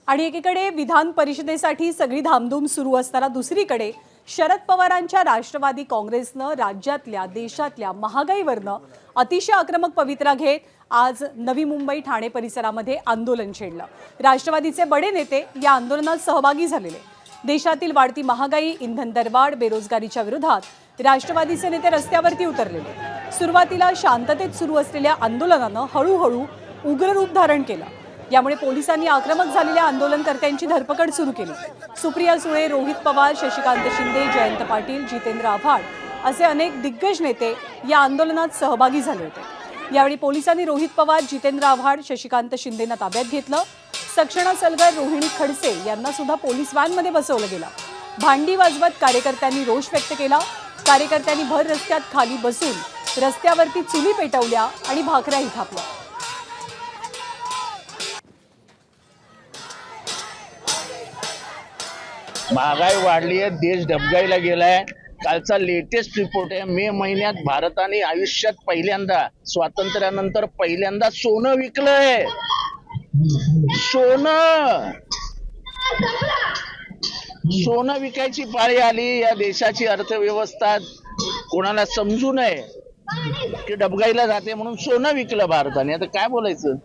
आणि एकीकडे विधान परिषदेसाठी सगळी धामधूम सुरू असताना दुसरीकडे शरद पवारांच्या राष्ट्रवादी काँग्रेसनं राज्यातल्या देशातल्या महागाईवरनं अतिशय आक्रमक पवित्रा घेत आज नवी मुंबई ठाणे परिसरामध्ये आंदोलन छेडलं। राष्ट्रवादीचे बडे नेते या आंदोलनात सहभागी झालेले। देशातील वाढती महागाई, इंधन दरवाढ, बेरोजगारीच्या विरोधात राष्ट्रवादीचे नेते रस्त्यावरती उतरलेले। सुरुवातीला शांततेत सुरू असलेल्या आंदोलनानं हळूहळू उग्र रूप धारण केलं। यामुळे पोलिसांनी आक्रमक झालेल्या आंदोलनकर्त्यांची धरपकड सुरू केली। सुप्रिया सुळे, रोहित पवार, शशिकांत शिंदे, जयंत पाटील, जितेंद्र आव्हाड असे अनेक दिग्गज नेते या आंदोलनात सहभागी झाले होते। यावेळी पोलिसांनी रोहित पवार, जितेंद्र आव्हाड, शशिकांत शिंदेंना ताब्यात घेतलं। सक्षणा सलगर, रोहिणी खडसे यांना सुद्धा पोलीस व्हॅनमध्ये बसवलं गेलं। भांडी वाजवत कार्यकर्त्यांनी रोष व्यक्त केला। कार्यकर्त्यांनी भर रस्त्यात खाली बसून रस्त्यावरती चुली पेटवल्या आणि भाकऱ्याही थापल्या। महागाई वाढली आहे, देश डबघाईला गेलाय। कालचा लेटेस्ट रिपोर्ट आहे, मे महिन्यात भारताने आयुष्यात पहिल्यांदा, स्वातंत्र्यानंतर पहिल्यांदा सोनं विकलंय। सोनं विकायची पाळी आली। या देशाची अर्थव्यवस्था कोणाला समजू नये की डबघाईला जाते म्हणून सोनं विकलं भारताने। आता काय बोलायचं।